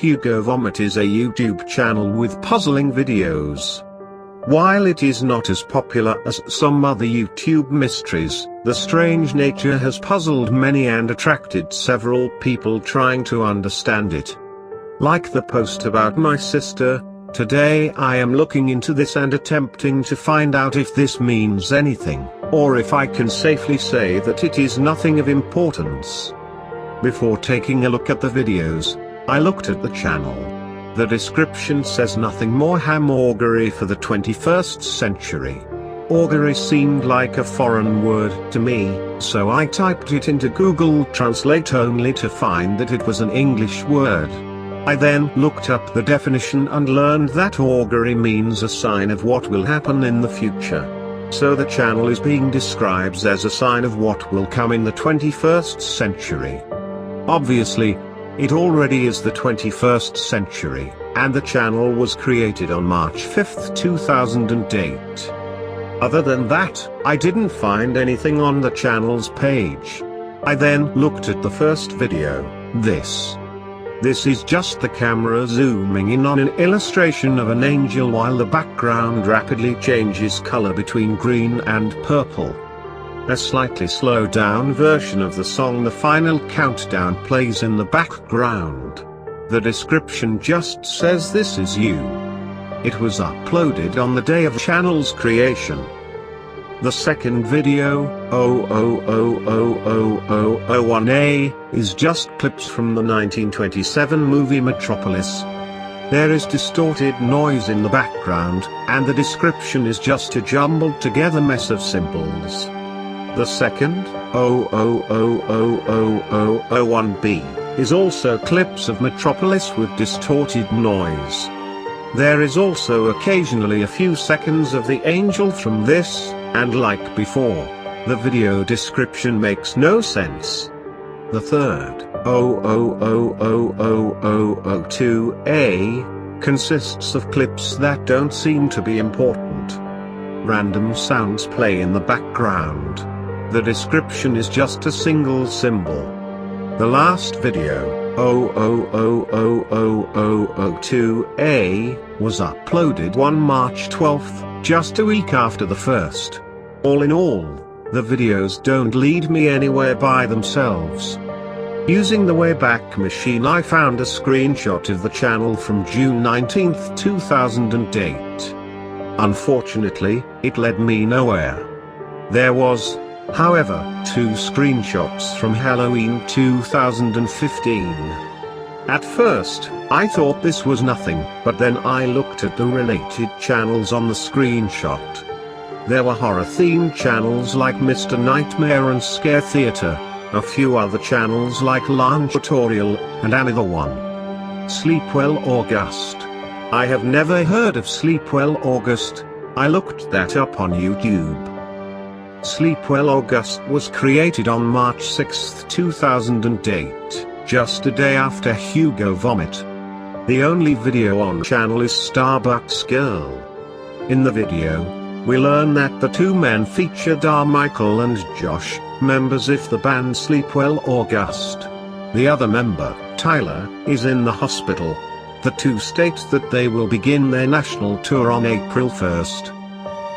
HugoVomit is a YouTube channel with puzzling videos. While it is not as popular as some other YouTube mysteries, the strange nature has puzzled many and attracted several people trying to understand it. Like the post about my sister, today I am looking into this and attempting to find out if this means anything, or if I can safely say that it is nothing of importance. Before taking a look at the videos, I looked at the channel. The description says nothing more augury for the 21st century. Augury seemed like a foreign word to me, so I typed it into Google Translate only to find that it was an English word. I then looked up the definition and learned that augury means a sign of what will happen in the future. So the channel is being described as a sign of what will come in the 21st century. Obviously, it already is the 21st century, and the channel was created on March 5, 2008. Other than that, I didn't find anything on the channel's page. I then looked at the first video. This is just the camera zooming in on an illustration of an angel while the background rapidly changes color between green and purple. A slightly slowed down version of the song The Final Countdown plays in the background. The description just says this is you. It was uploaded on the day of the channel's creation. The second video, 0000001A, is just clips from the 1927 movie Metropolis. There is distorted noise in the background, and the description is just a jumbled together mess of symbols. The second, 0000001B, is also clips of Metropolis with distorted noise. There is also occasionally a few seconds of the angel from this, and like before, the video description makes no sense. The third, 0000002A, consists of clips that don't seem to be important. Random sounds play in the background. The description is just a single symbol. The last video, 0000002A, was uploaded on March 12th, just a week after the first. All in all, the videos don't lead me anywhere by themselves. Using the Wayback Machine, I found a screenshot of the channel from June 19, 2008. Unfortunately, it led me nowhere. There was, however, 2 screenshots from Halloween 2015. At first, I thought this was nothing, but then I looked at the related channels on the screenshot. There were horror-themed channels like Mr. Nightmare and Scare Theater, a few other channels like Launch Tutorial, and another one. Sleepwell August. I have never heard of Sleepwell August. I looked that up on YouTube. Sleepwell August was created on March 6, 2008, just a day after HugoVomit. The only video on the channel is Starbucks Girl. In the video, we learn that the 2 men featured are Michael and Josh, members of the band Sleepwell August. The other member, Tyler, is in the hospital. The 2 state that they will begin their national tour on April 1st.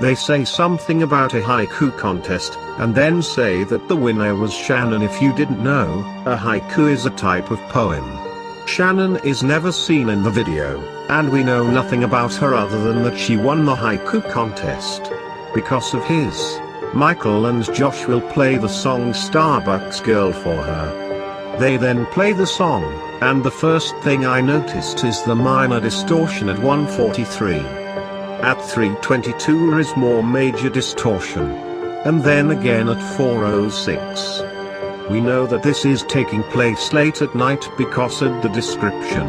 They say something about a haiku contest, and then say that the winner was Shannon. If you didn't know, a haiku is a type of poem. Shannon is never seen in the video, and we know nothing about her other than that she won the haiku contest. Because of his, Michael and Josh will play the song Starbucks Girl for her. They then play the song, and the first thing I noticed is the minor distortion at 1:43. At 3:22 there is more major distortion. And then again at 4:06. We know that this is taking place late at night because of the description.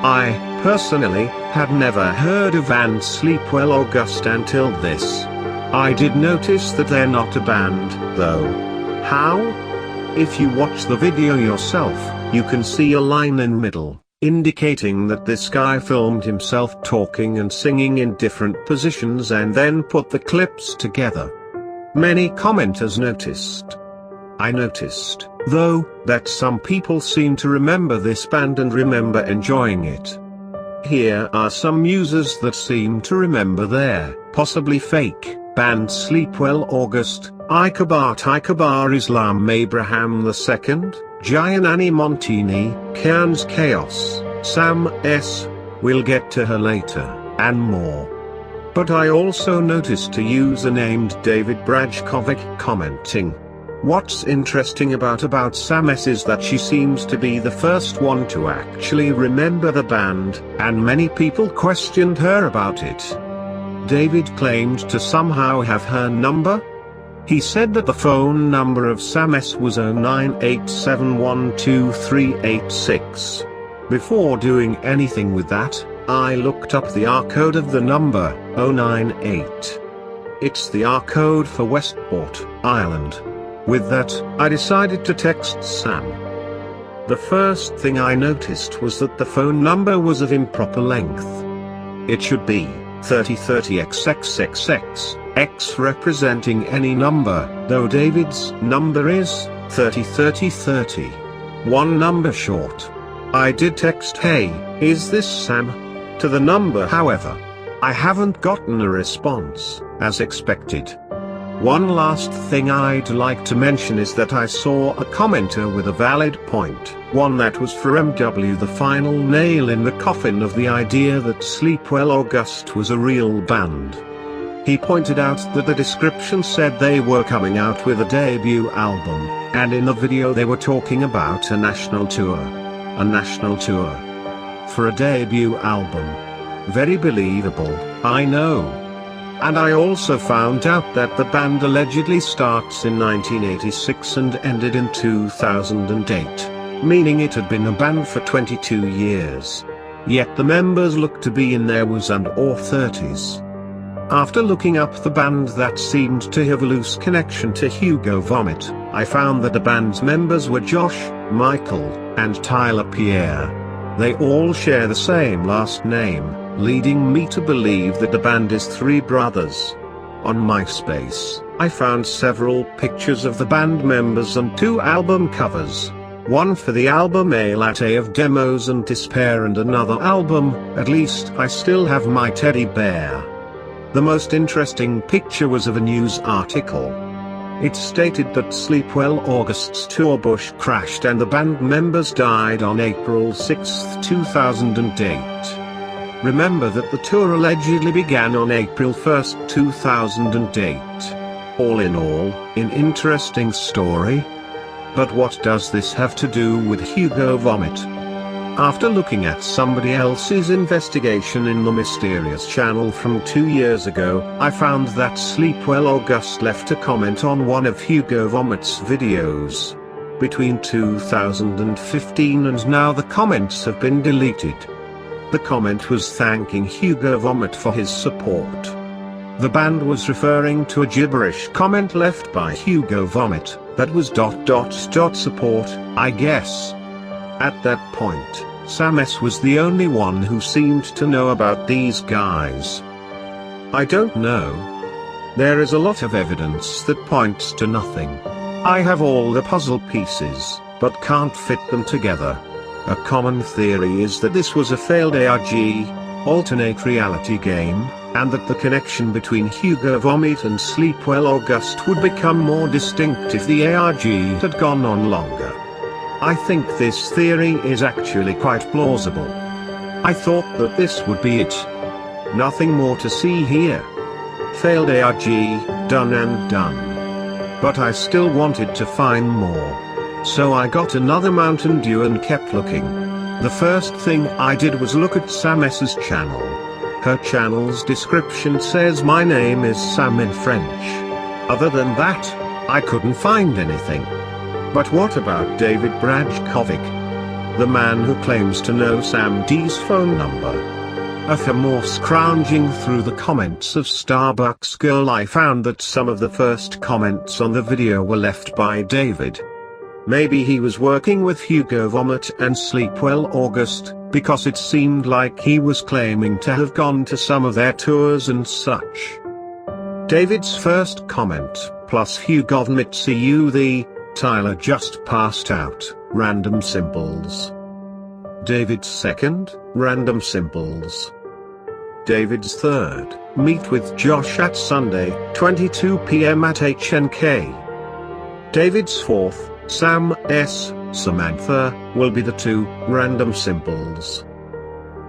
I, personally, had never heard of band Sleepwell August until this. I did notice that they're not a band, though. How? If you watch the video yourself, you can see a line in middle, indicating that this guy filmed himself talking and singing in different positions and then put the clips together. Many commenters noticed. I noticed. Though, that some people seem to remember this band and remember enjoying it. Here are some users that seem to remember their, possibly fake, band Sleepwell August, Ikabar Islam Abraham II, Gianni Montini, Cairns Chaos, Sam S. We'll get to her later, and more. But I also noticed a user named David Brajkovic commenting. What's interesting about Sam S is that she seems to be the first one to actually remember the band, and many people questioned her about it. David claimed to somehow have her number. He said that the phone number of Sam S was 0987123886. Before doing anything with that, I looked up the R code of the number, 098. It's the R code for Westport, Ireland. With that, I decided to text Sam. The first thing I noticed was that the phone number was of improper length. It should be 3030XXXX, X representing any number, though David's number is 303030. One number short. I did text "Hey, is this Sam?" to the number, however. I haven't gotten a response, as expected. One last thing I'd like to mention is that I saw a commenter with a valid point, one that was for MW, the final nail in the coffin of the idea that Sleepwell August was a real band. He pointed out that the description said they were coming out with a debut album, and in the video they were talking about a national tour. A national tour. For a debut album. Very believable, I know. And I also found out that the band allegedly starts in 1986 and ended in 2008, meaning it had been a band for 22 years. Yet the members looked to be in their and/or 30s. After looking up the band that seemed to have a loose connection to HugoVomit, I found that the band's members were Josh, Michael, and Tyler Pierre. They all share the same last name, leading me to believe that the band is three brothers. On MySpace, I found several pictures of the band members and two album covers. One for the album A Latte of Demos and Despair, and another album, At Least I Still Have My Teddy Bear. The most interesting picture was of a news article. It stated that Sleepwell August's tour bus crashed and the band members died on April 6, 2008. Remember that the tour allegedly began on April 1, 2008. All in all, an interesting story. But what does this have to do with HugoVomit? After looking at somebody else's investigation in the mysterious channel from 2 years ago, I found that Sleepwell August left a comment on one of HugoVomit's videos. Between 2015 and now the comments have been deleted. The comment was thanking HugoVomit for his support. The band was referring to a gibberish comment left by HugoVomit, that was ... support, I guess. At that point, Sam S was the only one who seemed to know about these guys. I don't know. There is a lot of evidence that points to nothing. I have all the puzzle pieces, but can't fit them together. A common theory is that this was a failed ARG, alternate reality game, and that the connection between HugoVomit and Sleepwell August would become more distinct if the ARG had gone on longer. I think this theory is actually quite plausible. I thought that this would be it. Nothing more to see here. Failed ARG, done and done. But I still wanted to find more. So I got another Mountain Dew and kept looking. The first thing I did was look at Sam S's channel. Her channel's description says my name is Sam in French. Other than that, I couldn't find anything. But what about David Brajkovic? The man who claims to know Sam D's phone number. After more scrounging through the comments of Starbucks Girl, I found that some of the first comments on the video were left by David. Maybe he was working with HugoVomit and Sleepwell August, because it seemed like he was claiming to have gone to some of their tours and such. David's first comment, plus HugoVomit Tyler just passed out, random symbols. David's second, random symbols. David's third, meet with Josh at Sunday, 22 p.m. at HNK. David's fourth, Sam S. Samantha, will be the two, random symbols.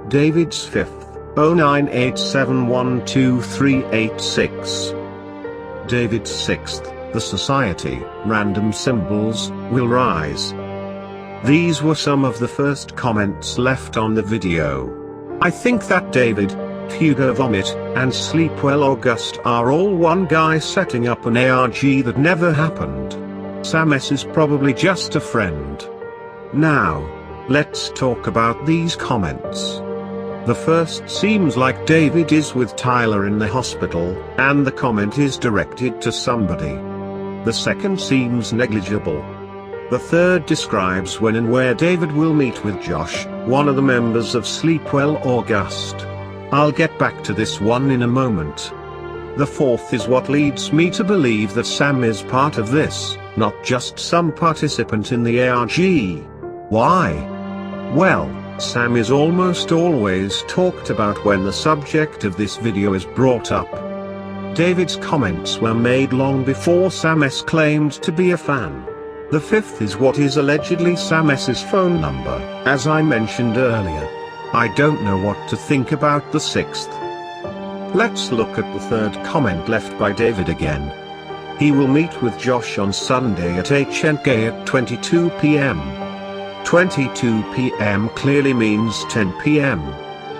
David's fifth, 0987123886. David's sixth, the Society, random symbols, will rise. These were some of the first comments left on the video. I think that David, HugoVomit, and Sleepwell August are all one guy setting up an ARG that never happened. Sam S is probably just a friend. Now, let's talk about these comments. The first seems like David is with Tyler in the hospital, and the comment is directed to somebody. The second seems negligible. The third describes when and where David will meet with Josh, one of the members of Sleepwell August. I'll get back to this one in a moment. The fourth is what leads me to believe that Sam is part of this, not just some participant in the ARG. Why? Well, Sam is almost always talked about when the subject of this video is brought up. David's comments were made long before Sam S claimed to be a fan. The fifth is what is allegedly Sam S's phone number, as I mentioned earlier. I don't know what to think about the sixth. Let's look at the third comment left by David again. He will meet with Josh on Sunday at HNK at 22 p.m. 22 p.m. clearly means 10 p.m.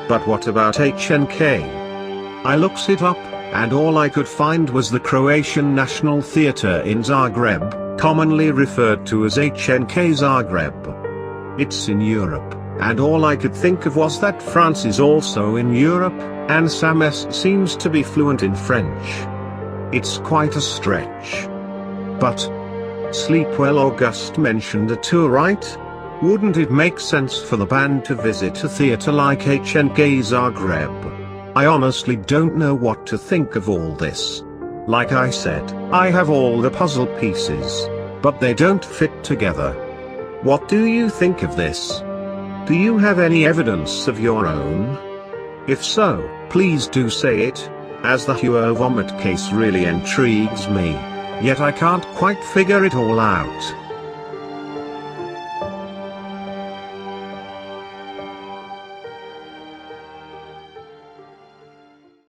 But what about HNK? I looked it up, and all I could find was the Croatian National Theatre in Zagreb, commonly referred to as HNK Zagreb. It's in Europe, and all I could think of was that France is also in Europe, and Sam S seems to be fluent in French. It's quite a stretch. But Sleepwell August mentioned a tour, right? Wouldn't it make sense for the band to visit a theatre like HNK Zagreb? I honestly don't know what to think of all this. Like I said, I have all the puzzle pieces, but they don't fit together. What do you think of this? Do you have any evidence of your own? If so, please do say it, as the HugoVomit case really intrigues me, yet I can't quite figure it all out.